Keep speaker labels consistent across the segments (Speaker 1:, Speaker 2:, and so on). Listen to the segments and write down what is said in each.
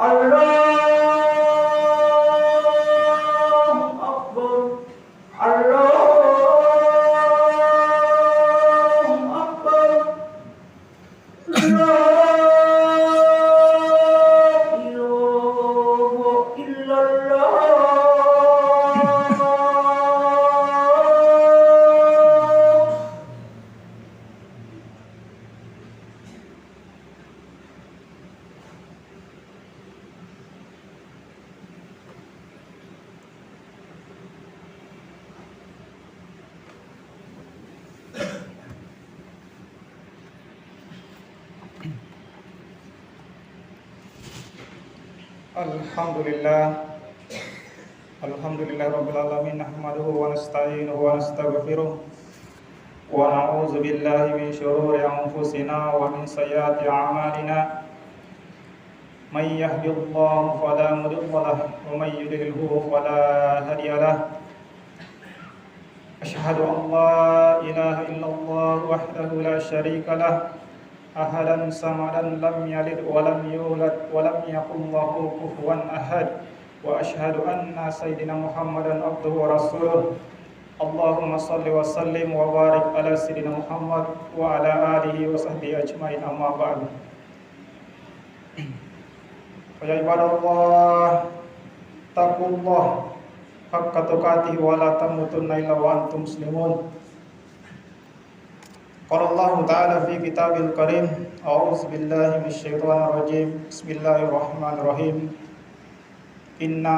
Speaker 1: Allahu Akbar. Allahu Akbar. La ilaha illallah.
Speaker 2: Alhamdulillah rabbil alamin, nahmaduhu wa nasta'inuhu wa nastaghfiruh wa na'udzu billahi min shururi anfusina wa min sayyiati a'malina. May yahdihillahu fala mudilla lahu wa may yudlilhu fala hadiya lahu. Asyhadu an la ilaha illallah wahdahu la syarika lahu, ahadan samadan, lam yalid wa lam yulad wa lam yakul lahu kufuwan ahad. Wa asyhadu anna sayyidina Muhammadan abduhu wa rasuluh. Allahumma salli wa sallim wa barik ala sayyidina Muhammad wa ala alihi wa sahbihi ajmain, amma ba'du. Ya ibadallah, taqullah haqqa tuqatih wa la tamutunna illa wa antum muslimun. Qala Allah Ta'ala fi kitabil karim, a'udzu billahi minasyaitonir rajim. Bismillahirrahmanirrahim. Inna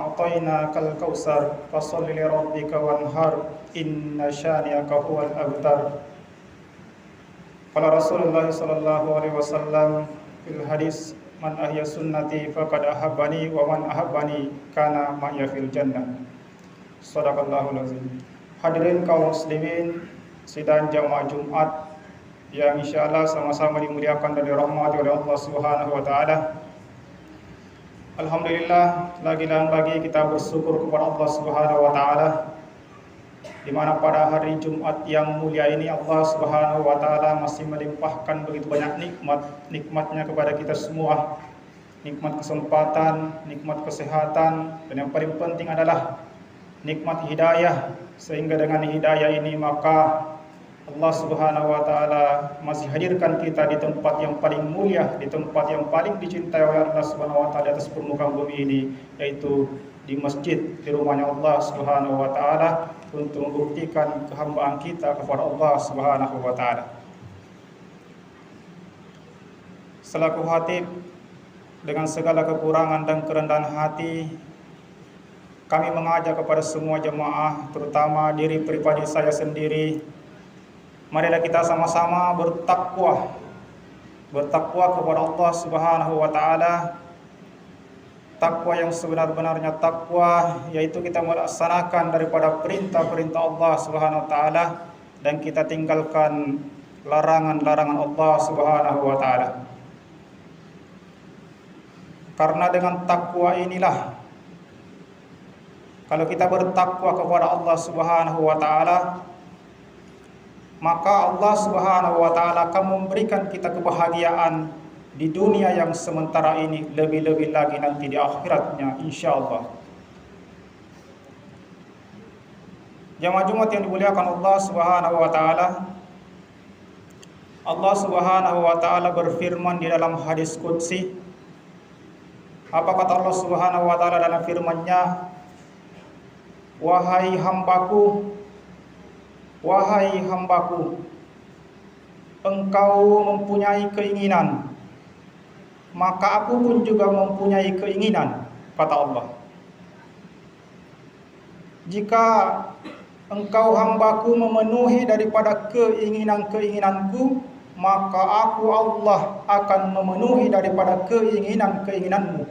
Speaker 2: a'tainakal kautsar fasholli li rabbika wanhar inna syani'aka huwal abtar. Qala Rasulullah sallallahu alaihi wasallam fil hadis, man ahya sunnati faqad ahabbani wa man ahabbani kana ma'ya fil jannah. Shadaqallahul azim. Hadirin kaum muslimin sidang jamaah Jumat yang insyaallah sama-sama dimuliakan dan dirahmati oleh Allah Subhanahu wa taala. Alhamdulillah, lagi kita bersyukur kepada Allah Subhanahu wa taala, di mana pada hari Jumat yang mulia ini Allah Subhanahu wa taala masih melimpahkan begitu banyak nikmatnya kepada kita semua. Nikmat kesempatan, nikmat kesehatan, dan yang paling penting adalah nikmat hidayah. Sehingga dengan hidayah ini maka Allah Subhanahu wa taala masih hadirkan kita di tempat yang paling mulia, di tempat yang paling dicintai oleh Allah Subhanahu wa taala atas permukaan bumi ini, yaitu di masjid, di rumahnya Allah Subhanahu wa taala, untuk membuktikan kehambaan kita kepada Allah Subhanahu wa taala. Selaku khatib, dengan segala kekurangan dan kerendahan hati, kami mengajak kepada semua jemaah, terutama diri pribadi saya sendiri, marilah kita sama-sama bertakwa kepada Allah Subhanahu wa taala. Takwa yang sebenar-benarnya takwa, yaitu kita melaksanakan daripada perintah-perintah Allah Subhanahu wa taala dan kita tinggalkan larangan-larangan Allah Subhanahu wa taala. Karena dengan takwa inilah, kalau kita bertakwa kepada Allah Subhanahu wa taala, maka Allah Subhanahu wa taala akan memberikan kita kebahagiaan di dunia yang sementara ini, lebih-lebih lagi nanti di akhiratnya insyaallah. Jamaah Jumat yang dimuliakan Allah Subhanahu wa taala, Allah Subhanahu wa taala berfirman di dalam hadis qudsi. Apa kata Allah Subhanahu wa taala dalam firman-Nya? Wahai hambaku, engkau mempunyai keinginan, maka aku pun juga mempunyai keinginan, kata Allah. Jika engkau hambaku memenuhi daripada keinginan-keinginanku, maka aku Allah akan memenuhi daripada keinginan-keinginanmu.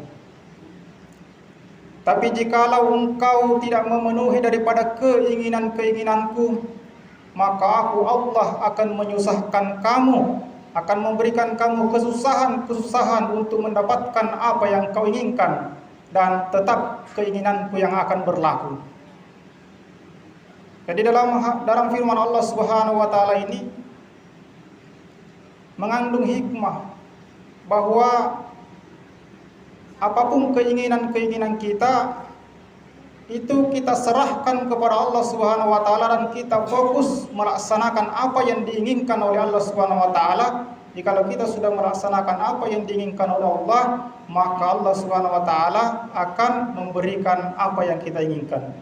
Speaker 2: Tapi jikalau engkau tidak memenuhi daripada keinginan-keinginanku, maka aku Allah akan menyusahkan kamu, akan memberikan kamu kesusahan-kesusahan untuk mendapatkan apa yang kau inginkan, dan tetap keinginanku yang akan berlaku. Jadi dalam firman Allah Subhanahu wa taala ini mengandung hikmah bahwa apapun keinginan-keinginan kita itu kita serahkan kepada Allah Subhanahu wa taala dan kita fokus melaksanakan apa yang diinginkan oleh Allah Subhanahu wa taala. Jikalau kita sudah melaksanakan apa yang diinginkan oleh Allah, maka Allah Subhanahu wa taala akan memberikan apa yang kita inginkan.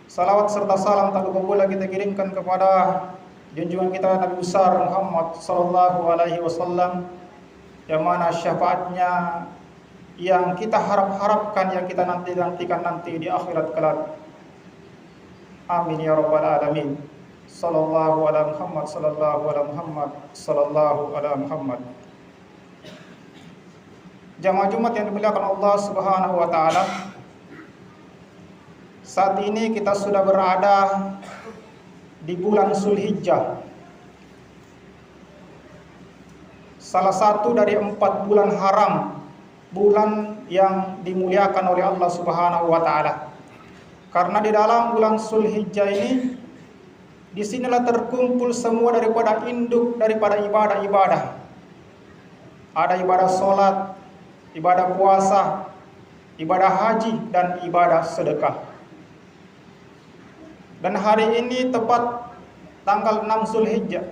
Speaker 2: Salawat serta salam tak lupa pula kita kirimkan kepada junjungan kita Nabi besar Muhammad sallallahu alaihi wasallam, yang mana syafaatnya yang kita harap-harapkan, yang kita nantikan nanti di akhirat kelak. Amin ya rabbal alamin. Sallallahu ala Muhammad, sallallahu ala Muhammad, sallallahu ala Muhammad. Jamaah Jumat yang dimuliakan Allah Subhanahu wa taala, saat ini kita sudah berada di bulan Zulhijjah, salah satu dari 4 bulan haram, bulan yang dimuliakan oleh Allah Subhanahu wa taala. Karena di dalam bulan Zulhijjah ini, disinilah terkumpul semua daripada induk daripada ibadah-ibadah. Ada ibadah sholat, ibadah puasa, ibadah haji, dan ibadah sedekah. Dan hari ini tepat tanggal 6 Zulhijjah.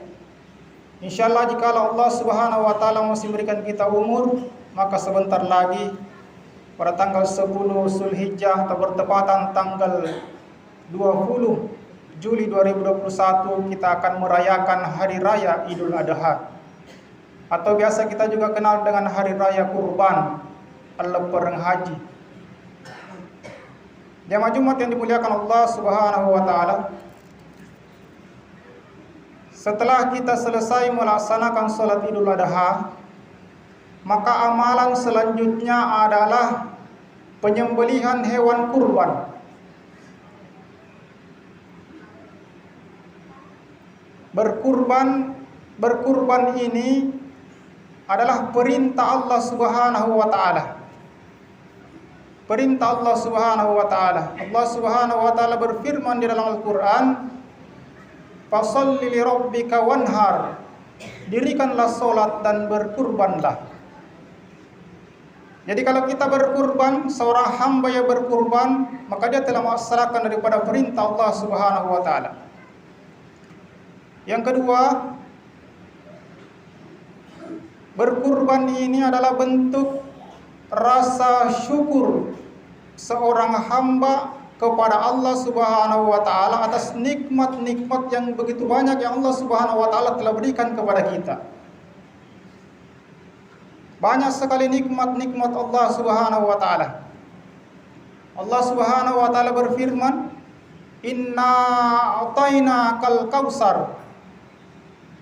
Speaker 2: Insyaallah jika Allah Subhanahu wa taala masih memberikan kita umur, maka sebentar lagi pada tanggal 10 Zulhijjah atau bertepatan tanggal 20 Juli 2021 kita akan merayakan hari raya Idul Adha, atau biasa kita juga kenal dengan hari raya Kurban Lebaran Haji. Jamaah Jumat yang dimuliakan Allah Subhanahu wa taala, setelah kita selesai melaksanakan salat Idul Adha, maka amalan selanjutnya adalah penyembelihan hewan kurban. Berkurban ini adalah perintah Allah Subhanahu wa taala. Perintah Allah Subhanahu wa taala. Allah Subhanahu wa taala berfirman di dalam Al-Qur'an, "Fasholli li rabbika wanhar." Dirikanlah salat dan berkurbanlah. Jadi kalau kita berkurban, seorang hamba yang berkurban, maka dia telah melaksanakan daripada perintah Allah Subhanahu wa taala. Yang kedua, berkurban ini adalah bentuk rasa syukur seorang hamba kepada Allah Subhanahu wa taala atas nikmat-nikmat yang begitu banyak yang Allah Subhanahu wa taala telah berikan kepada kita. Banyak sekali nikmat-nikmat Allah Subhanahu wa taala. Allah Subhanahu wa taala berfirman, "Inna a'tainakal kautsar."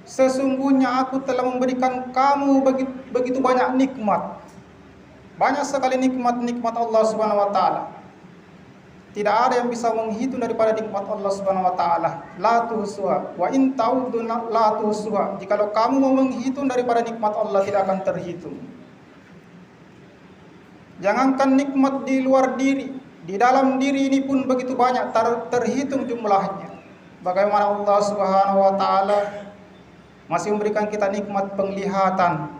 Speaker 2: Sesungguhnya aku telah memberikan kamu begitu banyak nikmat. Banyak sekali nikmat-nikmat Allah Subhanahu wa taala. Tidak ada yang bisa menghitung daripada nikmat Allah Subhanahu wa taala. La tuhsuha wa in ta'uddu la tuhsuha. Jikalau kamu mau menghitung daripada nikmat Allah, tidak akan terhitung. Jangankan nikmat di luar diri, di dalam diri ini pun begitu banyak terhitung jumlahnya. Bagaimana Allah Subhanahu wa taala masih memberikan kita nikmat penglihatan.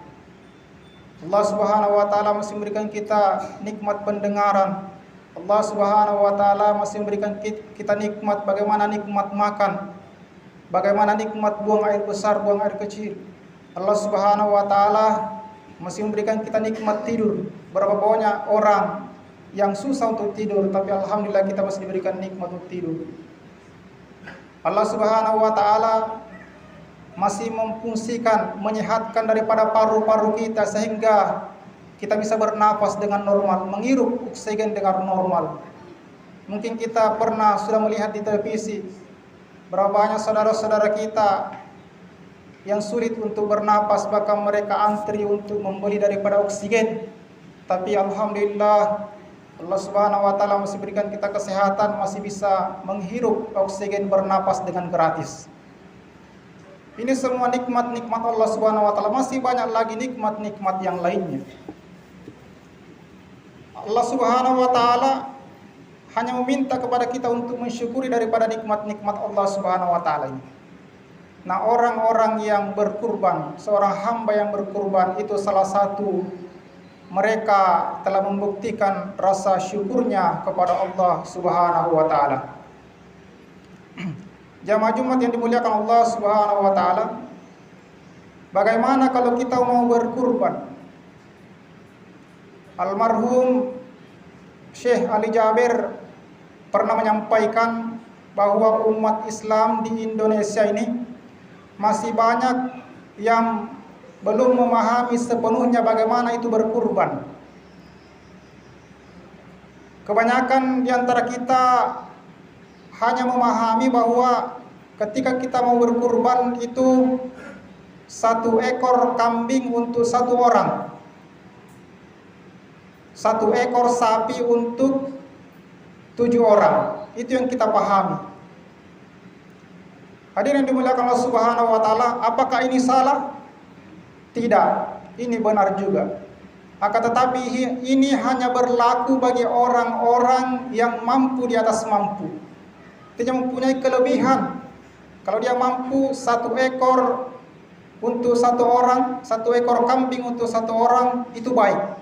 Speaker 2: Allah Subhanahu wa taala masih memberikan kita nikmat pendengaran. Allah Subhanahu wa taala masih memberikan kita nikmat bagaimana nikmat makan, bagaimana nikmat buang air besar, buang air kecil. Allah Subhanahu wa taala masih memberikan kita nikmat tidur. Berapa banyak orang yang susah untuk tidur, tapi alhamdulillah kita masih diberikan nikmat untuk tidur. Allah Subhanahu wa taala masih memfungsikan, menyehatkan daripada paru-paru kita sehingga kita bisa bernafas dengan normal, menghirup oksigen dengan normal. Mungkin kita pernah sudah melihat di televisi berapa banyak saudara-saudara kita yang sulit untuk bernapas, bahkan mereka antri untuk membeli daripada oksigen. Tapi alhamdulillah Allah Subhanahu wa taala masih berikan kita kesehatan, masih bisa menghirup oksigen, bernapas dengan gratis. Ini semua nikmat-nikmat Allah Subhanahu wa taala. Masih banyak lagi nikmat-nikmat yang lainnya. Allah Subhanahu wa taala hanya meminta kepada kita untuk mensyukuri daripada nikmat-nikmat Allah Subhanahu wa taala ini. Nah, orang-orang yang berkurban, seorang hamba yang berkurban itu salah satu mereka telah membuktikan rasa syukurnya kepada Allah Subhanahu wa taala. Jamaah Jumat yang dimuliakan Allah Subhanahu wa taala, bagaimana kalau kita mau berkurban? Almarhum Syekh Ali Jabir pernah menyampaikan bahwa umat Islam di Indonesia ini masih banyak yang belum memahami sepenuhnya bagaimana itu berkurban. Kebanyakan di antara kita hanya memahami bahwa ketika kita mau berkurban itu 1 ekor kambing untuk 1 orang, 1 ekor sapi untuk 7 orang. Itu yang kita pahami. Hadirin yang dimuliakan Allah Subhanahu wa taala, apakah ini salah? Tidak, ini benar juga. Akan tetapi ini hanya berlaku bagi orang-orang yang mampu di atas mampu. Dia mempunyai kelebihan. Kalau dia mampu 1 ekor untuk 1 orang, 1 ekor kambing untuk 1 orang, itu baik.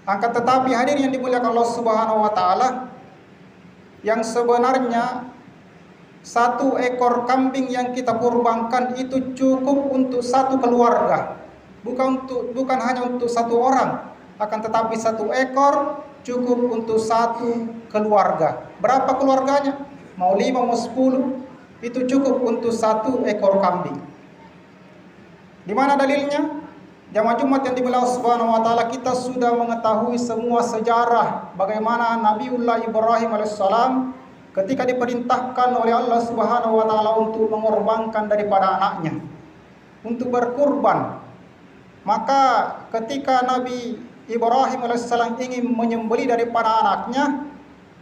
Speaker 2: Akan tetapi hadirin yang dimuliakan Allah Subhanahu wa taala, yang sebenarnya 1 ekor kambing yang kita kurbankan itu cukup untuk 1 keluarga. Bukan hanya untuk 1 orang, akan tetapi 1 ekor cukup untuk 1 keluarga. Berapa keluarganya? Mau 5, mau 10, itu cukup untuk 1 ekor kambing. Di mana dalilnya? Jamaah Jumat yang dimuliakan Allah Subhanahu wa taala, kita sudah mengetahui semua sejarah bagaimana Nabiullah Ibrahim alaihissalam ketika diperintahkan oleh Allah Subhanahu wa taala untuk mengorbankan daripada anaknya, untuk berkurban. Maka ketika Nabi Ibrahim alaihissalam ingin menyembelih daripada anaknya,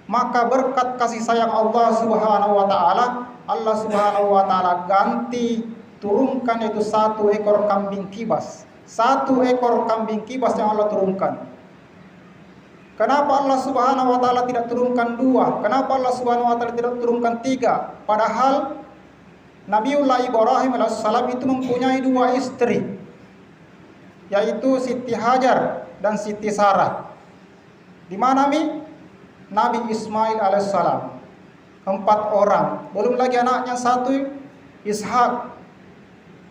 Speaker 2: maka berkat kasih sayang Allah Subhanahu wa taala, Allah Subhanahu wa taala ganti turunkan itu 1 ekor kambing kibas. 1 ekor kambing kibas yang Allah turunkan. Kenapa Allah Subhanahu wa taala tidak turunkan 2? Kenapa Allah Subhanahu wa taala tidak turunkan 3? Padahal Nabiullah Ibrahim alaihissalam itu mempunyai 2 istri, yaitu Siti Hajar dan Siti Sarah. Di mana Nabi Ismail alaihissalam 4 orang, belum lagi anaknya 1 Ishak.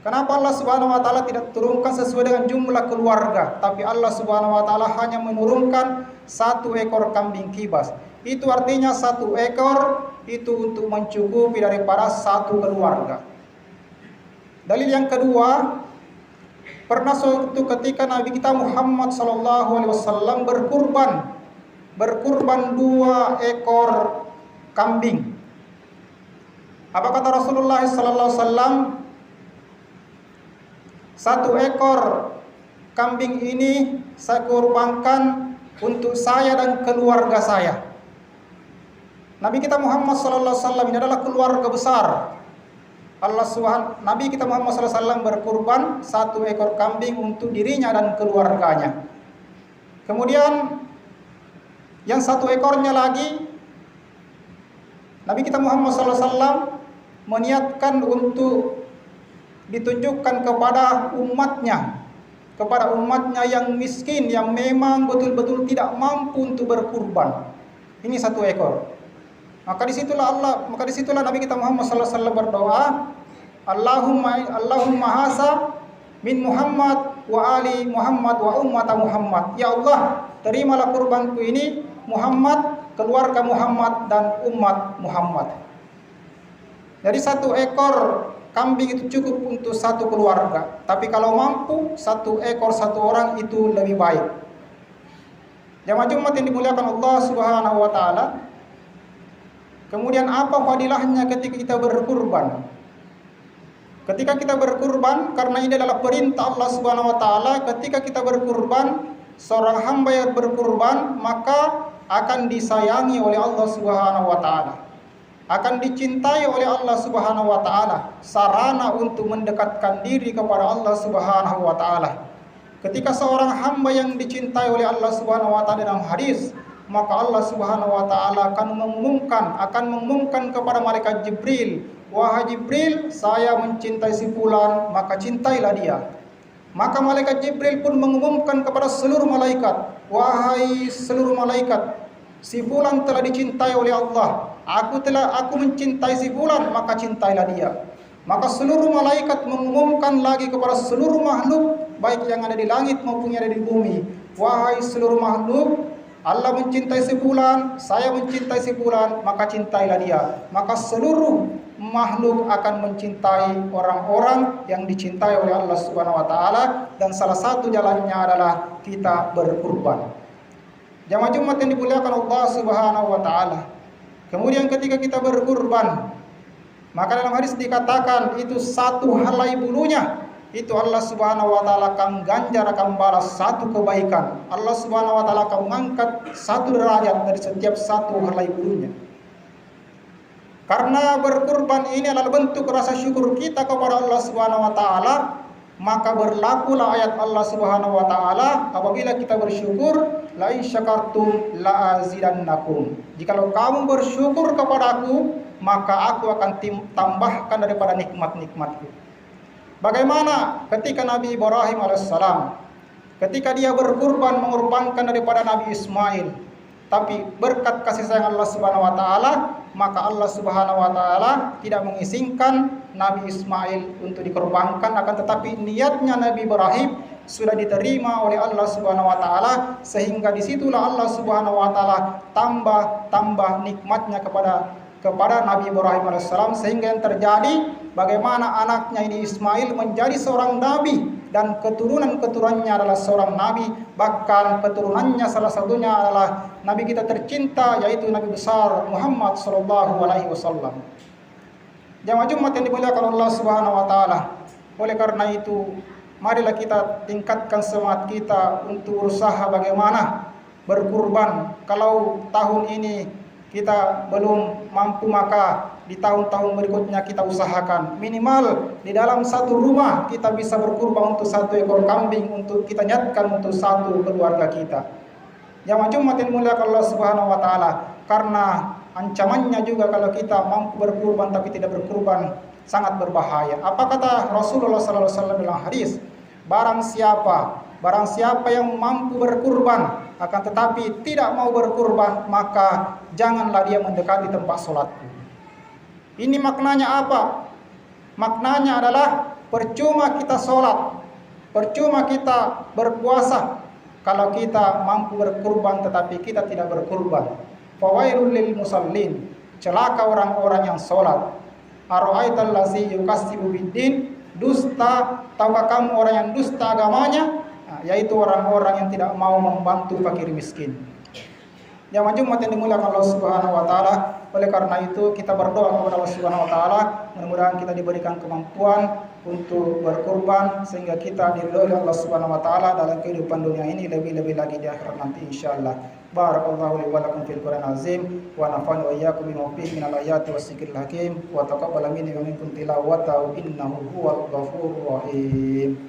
Speaker 2: Kenapa Allah Subhanahu wa taala tidak turunkan sesuai dengan jumlah keluarga, tapi Allah Subhanahu wa taala hanya menurunkan 1 ekor kambing kibas. Itu artinya 1 ekor itu untuk mencukupi daripada 1 keluarga. Dalil yang kedua, pernah suatu ketika Nabi kita Muhammad sallallahu alaihi wasallam berkurban 2 ekor kambing. Apa kata Rasulullah sallallahu alaihi wasallam? 1 ekor kambing ini saya kurbankan untuk saya dan keluarga saya. Nabi kita Muhammad sallallahu alaihi wasallam ini adalah keluarga besar. Nabi kita Muhammad sallallahu alaihi wasallam berkurban 1 ekor kambing untuk dirinya dan keluarganya. Kemudian yang 1 ekornya lagi, Nabi kita Muhammad sallallahu alaihi wasallam meniatkan untuk ditunjukkan kepada umatnya yang miskin, yang memang betul-betul tidak mampu untuk berkurban. Ini 1 ekor. Maka disitulah Nabi kita Muhammad sallallahu alaihi wasallam berdoa, Allahumma hasa min Muhammad wa ali Muhammad wa ummat Muhammad. Ya Allah, terimalah kurbanku ini Muhammad, keluarga Muhammad dan umat Muhammad. Jadi 1 ekor kambing itu cukup untuk 1 keluarga. Tapi kalau mampu 1 ekor 1 orang itu lebih baik. Jamaah Jumat yang dimuliakan Allah Subhanahu wa taala. Kemudian apa fadilahnya ketika kita berkurban? Ketika kita berkurban, karena ini adalah perintah Allah Subhanahu wa taala, ketika kita berkurban, seorang hamba yang berkurban maka akan disayangi oleh Allah Subhanahu wa taala, akan dicintai oleh Allah Subhanahu wa taala, sarana untuk mendekatkan diri kepada Allah Subhanahu wa taala. Ketika seorang hamba yang dicintai oleh Allah Subhanahu wa taala dalam hadis, maka Allah Subhanahu wa taala akan mengumumkan kepada malaikat Jibril, "Wahai Jibril, saya mencintai si fulan, maka cintailah dia."
Speaker 3: Maka malaikat Jibril pun mengumumkan kepada seluruh malaikat, wahai seluruh malaikat, si fulan telah dicintai oleh Allah. Aku mencintai si fulan, maka cintailah dia. Maka seluruh malaikat mengumumkan lagi kepada seluruh makhluk, baik yang ada di langit maupun yang ada di bumi, wahai seluruh makhluk, Allah mencintai si fulan, saya mencintai si fulan, maka cintailah dia. Maka seluruh makhluk akan mencintai orang-orang yang dicintai oleh Allah Subhanahu wa taala, dan salah satu jalannya adalah kita berkurban. Jamaah Jumat yang dimuliakan Allah Subhanahu wa taala. Kemudian ketika kita berkurban, maka dalam hadis dikatakan itu satu helai bulunya itu Allah Subhanahu wa taala akan ganjar, akan balas satu kebaikan. Allah Subhanahu wa taala akan mengangkat satu derajat dari setiap satu helai bulunya. Karena berkurban ini adalah bentuk rasa syukur kita kepada Allah Subhanahu wa taala, maka berlakulah ayat Allah Subhanahu wa taala apabila kita bersyukur, la in syakartum la azidannakum. Jikalau kamu bersyukur kepadaku, maka aku akan tambahkan daripada nikmat-nikmatku. Bagaimana ketika Nabi Ibrahim alaihissalam, ketika dia berkurban mengorbankan daripada Nabi Ismail, tapi berkat kasih sayang Allah Subhanahu wa taala, maka Allah Subhanahu wa taala tidak mengizinkan Nabi Ismail untuk dikorbankan, akan tetapi niatnya Nabi Ibrahim sudah diterima oleh Allah Subhanahu wa taala, sehingga disitulah Allah Subhanahu wa taala tambah nikmatnya kepada Nabi Ibrahim alaihissalam, sehingga yang terjadi bagaimana anaknya ini Ismail menjadi seorang nabi dan keturunan-keturunannya adalah seorang nabi, bahkan keturunannya salah satunya adalah nabi kita tercinta, yaitu Nabi besar Muhammad sallallahu alaihi wasallam. Jamaah Jumat yang dimuliakan Allah Subhanahu wa taala. Oleh karena itu, marilah kita tingkatkan semangat kita untuk berusaha bagaimana berkurban. Kalau tahun ini kita belum mampu, maka di tahun-tahun berikutnya kita usahakan minimal di dalam satu rumah kita bisa berkurban untuk satu ekor kambing, untuk kita niatkan untuk satu keluarga kita. Jamaah Jumat yang muliakan Allah Subhanahu wa taala, karena ancamannya juga kalau kita mampu berkurban tapi tidak berkurban sangat berbahaya. Apa kata Rasulullah sallallahu alaihi wasallam dalam hadis? Barang siapa yang mampu berkurban akan tetapi tidak mau berkurban, maka janganlah dia mendekati tempat sholatku. Ini maknanya apa? Maknanya adalah percuma kita sholat, percuma kita berpuasa kalau kita mampu berkurban tetapi kita tidak berkurban. Fawailul lil musallin, celaka orang-orang yang sholat. Ara'aital ladzi yukadzibu biddin, dusta, tahukah kamu orang yang dusta agamanya? Yaitu orang-orang yang tidak mau membantu fakir miskin. Jamaah Jumat yang dimuliakan Allah Subhanahu wa taala, oleh karena itu kita berdoa kepada Allah Subhanahu wa taala, mudah-mudahan kita diberikan kemampuan untuk berkurban sehingga kita diridhoi oleh Allah Subhanahu wa taala dalam kehidupan dunia ini, lebih-lebih lagi di akhirat nanti insyaallah. Barakallahu li wa lakum fil Qur'an azim wa nafa'ani wa iyyakum bima fihi minal ayati wassikril hakim wa taqabbal minni wa minkum tilawatahu innahu huwal ghafurur rahim.